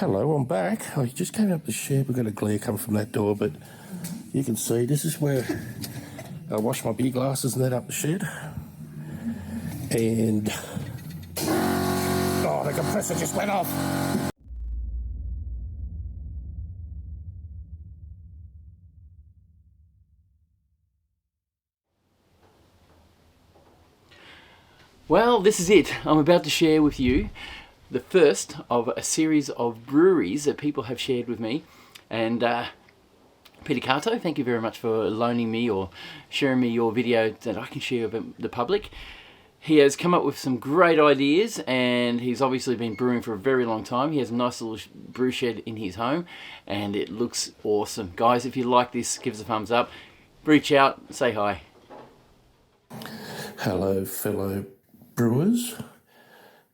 Hello, I'm back. I just came up the shed. We've got a glare coming from that door, but you can see this is where I wash my beer glasses and that up the shed. And oh, the compressor just went off. Well, this is it. I'm about to share with you the first of a series of breweries that people have shared with me. And Peter CAtto, thank you very much for loaning me or sharing me your video that I can share with the public. He has come up with some great ideas, and he's obviously been brewing for a very long time. He has a nice little brew shed in his home, and it looks awesome. Guys, if you like this, give us a thumbs up. Reach out, say hi. Hello, fellow brewers.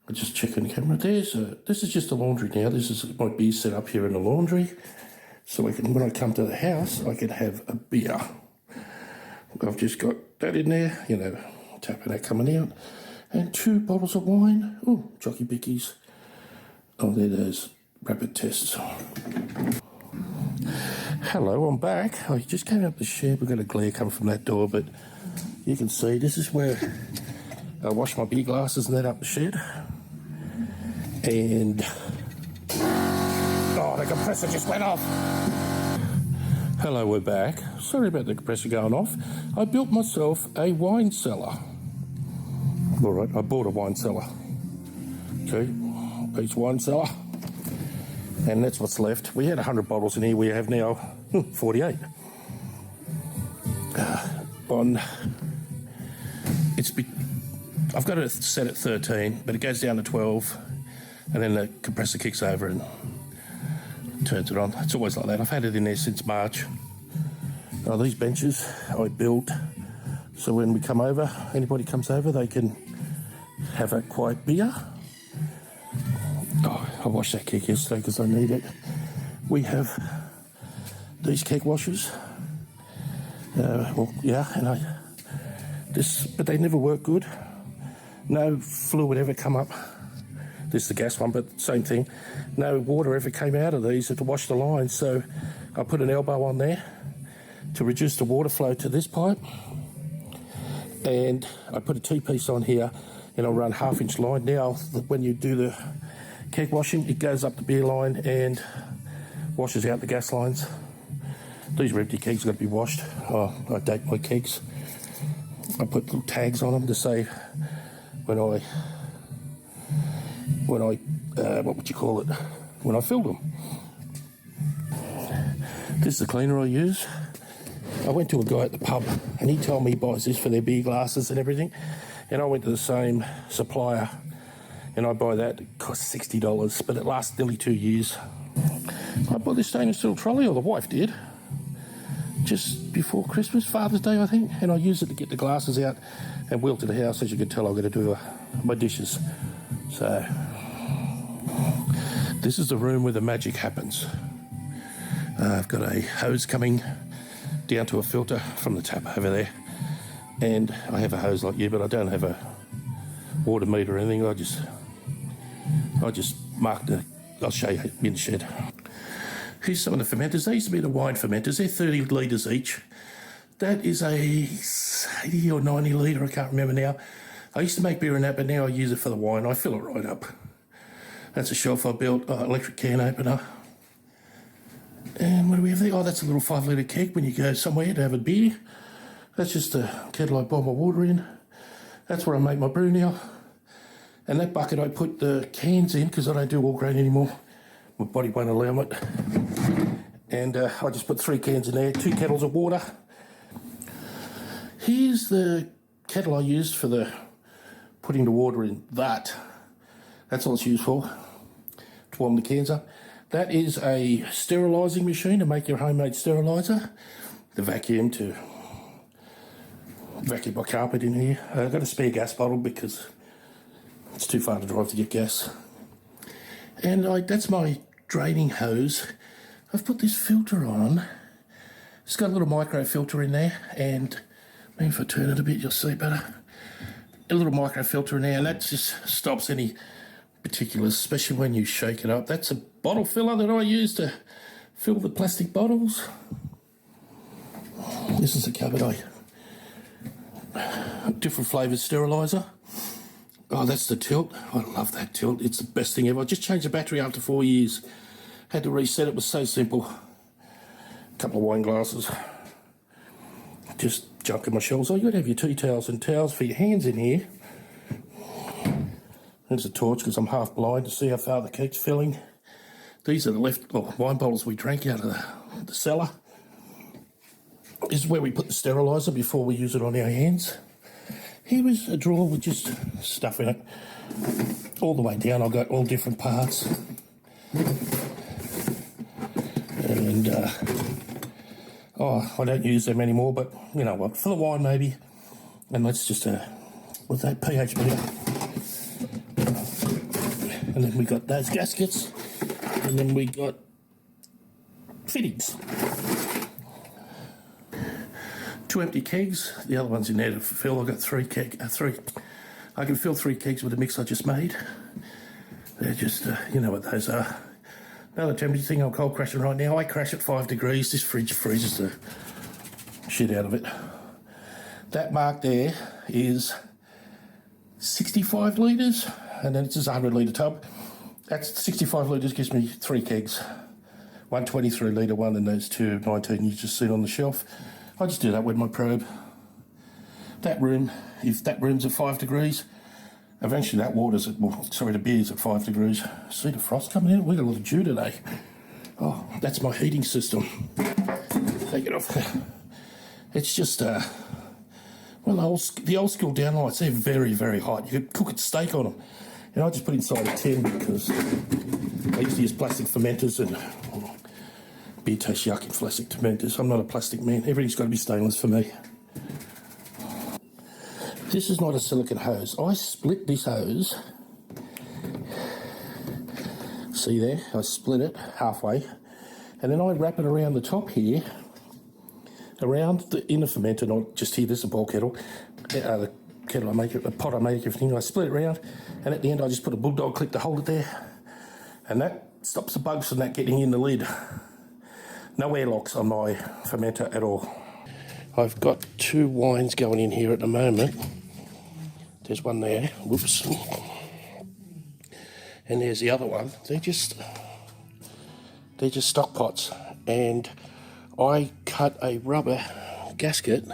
I'm just checking the camera there. So this is just the laundry now. This is my beer set up here in the laundry. So when I come to the house, I can have a beer. I've just got that in there, you know, tapping that coming out. And 2 bottles of wine. Oh, jockey bickies. Oh, there those rapid tests. Hello, I'm back. I just came up the shed. We've got a glare coming from that door, but you can see this is where I wash my beer glasses and that up the shed. And oh, the compressor just went off. Hello, we're back. Sorry about the compressor going off. I built myself a wine cellar. All right, I bought a wine cellar. Okay, each wine cellar. And that's what's left. We had 100 bottles in here. We have now 48. I've got it set at 13, but it goes down to 12, and then the compressor kicks over and turns it on. It's always like that. I've had it in there since March. These benches I built so when we come over, anybody comes over, they can have a quiet beer. Oh, I washed that keg yesterday because I need it. We have these keg washers. But they never work good. No fluid ever come up. This is the gas one, but same thing. No water ever came out of these to wash the lines, so I put an elbow on there to reduce the water flow to this pipe. And I put a T-piece on here, and I'll run 1/2-inch line. Now, when you do the keg washing, it goes up the beer line and washes out the gas lines. These are empty kegs, got to be washed. Oh, I date my kegs. I put little tags on them to say when I when I filled them. This is the cleaner I use. I went to a guy at the pub and he told me he buys this for their beer glasses and everything, and I went to the same supplier and I buy that. It costs $60, but it lasts nearly 2 years. I bought this stainless steel trolley, or the wife did, just before Christmas, Father's Day, I think, and I use it to get the glasses out and wheel to the house. As you can tell, I've got to do my dishes. So this is the room where the magic happens. I've got a hose coming down to a filter from the tap over there, and I have a hose like you, but I don't have a water meter or anything. I just mark I'll show you in the shed. Here's some of the fermenters. They used to be the wine fermenters. They're 30 litres each. That is a 80 or 90 litre, I can't remember now. I used to make beer in that, but now I use it for the wine. I fill it right up. That's a shelf I built, electric can opener. And what do we have there? Oh, that's a little 5 litre keg when you go somewhere to have a beer. That's just a kettle I boil my water in. That's where I make my brew now. And that bucket I put the cans in because I don't do all grain anymore. My body won't allow it. And I just put 3 cans in there, 2 kettles of water. Here's the kettle I used for putting the water in. That's all it's used for, to warm the cans up. That is a sterilising machine to make your homemade steriliser. The vacuum to vacuum my carpet in here. I've got a spare gas bottle because it's too far to drive to get gas. And that's my draining hose. I've put this filter on. It's got a little micro filter in there, and maybe if I turn it a bit, you'll see better. A little micro filter in there, and that just stops any particulars, especially when you shake it up. That's a bottle filler that I use to fill the plastic bottles. This is a cupboard, different flavoured steriliser. Oh, that's the tilt. I love that tilt. It's the best thing ever. I just changed the battery after 4 years. Had to reset it. It was so simple. A couple of wine glasses. Just junk in my shelves. Oh, you got to have your tea towels and towels for your hands in here. There's a torch because I'm half blind to see how far the cake's filling. These are the wine bottles we drank out of the cellar. This is where we put the steriliser before we use it on our hands. Here is a drawer with just stuff in it. All the way down I've got all different parts. And, I don't use them anymore, but you know what, for the wine maybe. And let's just, with that pH meter. And then we got those gaskets. And then we got fittings. 2 empty kegs. The other one's in there to fill. I've got three. I can fill 3 kegs with the mix I just made. They're just, you know what those are. Another temperature thing, I'm cold crashing right now. I crash at 5 degrees. This fridge freezes the shit out of it. That mark there is 65 litres, and then it's just a 100 litre tub. That's 65 litres gives me 3 kegs. 1 23 litre one and those 2 19 you just seen on the shelf. I just do that with my probe. That room, if that room's at 5 degrees, eventually that water's at, the beer's at 5 degrees. See the frost coming in? We got a lot of dew today. Oh, that's my heating system. Take it off. It's just, well, the old school downlights, they're very, very hot. You could cook a steak on them. And I just put inside a tin because I used to use plastic fermenters and beer tastes yuck in plastic fermenters. I'm not a plastic man. Everything's got to be stainless for me. This is not a silicone hose. I split this hose. See there? I split it halfway. And then I wrap it around the top here, around the inner fermenter, not just here, this is a ball kettle. The kettle I make it, the pot I make everything. I split it around, and at the end I just put a bulldog clip to hold it there. And that stops the bugs from that getting in the lid. No air locks on my fermenter at all. I've got 2 wines going in here at the moment. There's one there, whoops. And there's the other one. They're just stock pots. And I cut a rubber gasket,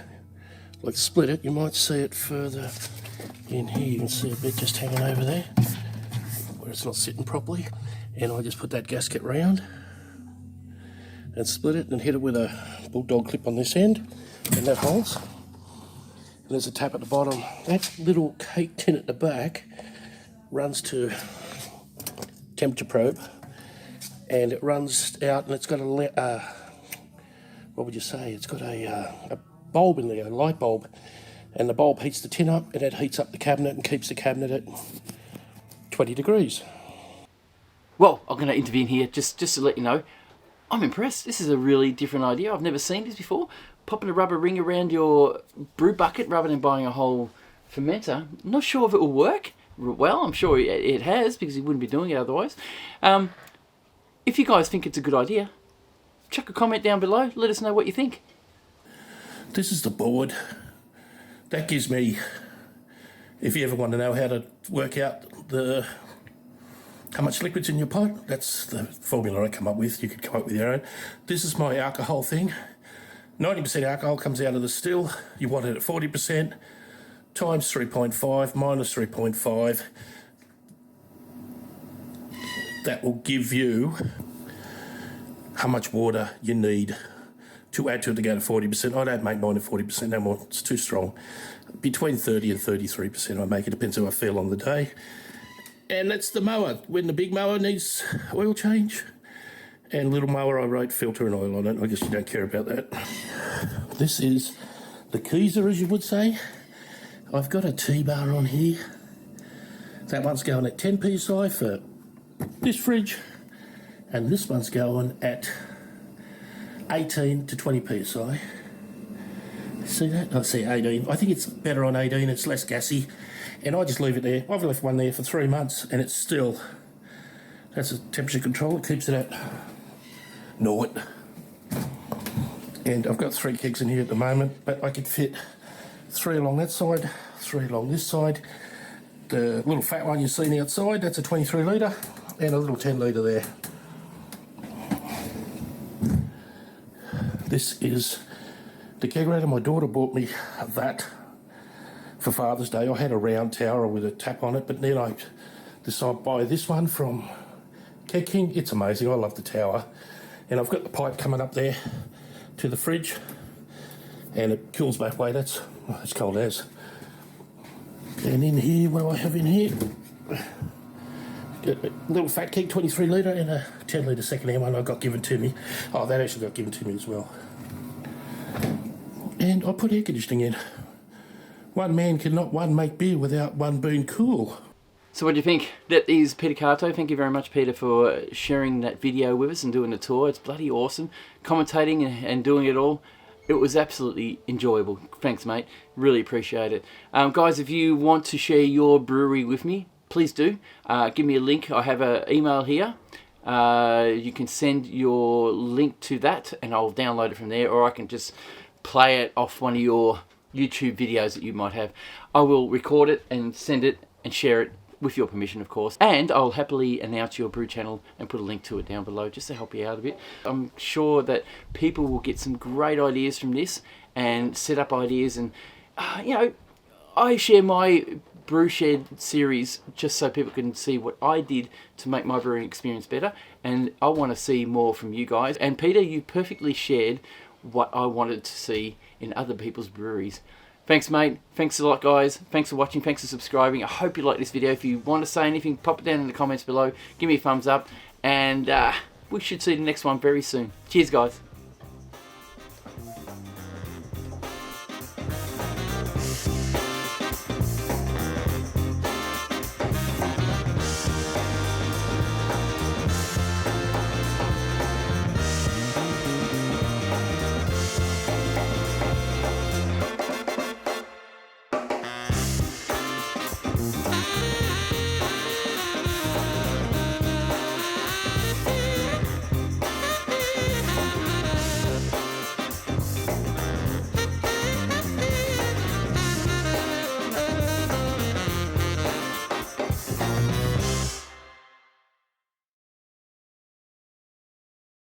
like split it. You might see it further in here. You can see a bit just hanging over there, where it's not sitting properly. And I just put that gasket round and split it and hit it with a bulldog clip on this end, and that holds. And there's a tap at the bottom. That little cake tin at the back runs to temperature probe, and it runs out, and it's got a what would you say? It's got a bulb in there, a light bulb, and the bulb heats the tin up, and it heats up the cabinet and keeps the cabinet at 20 degrees. Well, I'm going to intervene here just to let you know, I'm impressed. This is a really different idea. I've never seen this before. Popping a rubber ring around your brew bucket rather than buying a whole fermenter. Not sure if it will work. Well, I'm sure it has, because you wouldn't be doing it otherwise. If you guys think it's a good idea, chuck a comment down below. Let us know what you think. This is the board. That gives me, if you ever want to know how to work out how much liquid's in your pot, that's the formula I come up with. You could come up with your own. This is my alcohol thing. 90% alcohol comes out of the still. You want it at 40%, times 3.5, minus 3.5. That will give you how much water you need to add to it to go to 40%. I don't make mine at 40% no more. It's too strong. Between 30 and 33% I make it. Depends how I feel on the day. And that's the mower. When the big mower needs oil change, and little mower I wrote filter and oil on it. I guess you don't care about that. This is the Keezer, as you would say. I've got a T-bar on here. That one's going at 10 psi for this fridge, and this one's going at 18 to 20 psi. See that? I see 18. I think it's better on 18, it's less gassy. And I just leave it there. I've left one there for 3 months and it's still, that's a temperature control, it keeps it at 0. And I've got 3 kegs in here at the moment, but I could fit 3 along that side, 3 along this side. The little fat one you've seen outside, that's a 23 litre, and a little 10 litre there. This is the kegerator. My daughter bought me that for Father's Day. I had a round tower with a tap on it, but then I decided to buy this one from Keg King. It's amazing, I love the tower. And I've got the pipe coming up there to the fridge, and it cools both ways. That's it's cold as. And in here, what do I have in here? Got a little fat keg, 23 litre, and a 10 litre second-hand one I got given to me. Oh, that actually got given to me as well. And I put air conditioning in. One man cannot make beer without one being cool. So what do you think? That is Peter CAtto. Thank you very much, Peter, for sharing that video with us and doing the tour. It's bloody awesome. Commentating and doing it all. It was absolutely enjoyable. Thanks, mate. Really appreciate it. Guys, if you want to share your brewery with me, please do. Give me a link. I have an email here. You can send your link to that and I'll download it from there, or I can just play it off one of your YouTube videos that you might have. I will record it and send it and share it with your permission, of course. And I'll happily announce your brew channel and put a link to it down below just to help you out a bit. I'm sure that people will get some great ideas from this and set up ideas. And, you know, I share my Brew Shed series just so people can see what I did to make my brewing experience better. And I want to see more from you guys. And Peter, you perfectly shared what I wanted to see in other people's breweries. Thanks, mate. Thanks a lot, guys. Thanks for watching. Thanks for subscribing. I hope you like this video. If you want to say anything, pop it down in the comments below. Give me a thumbs up. And we should see the next one very soon. Cheers, guys.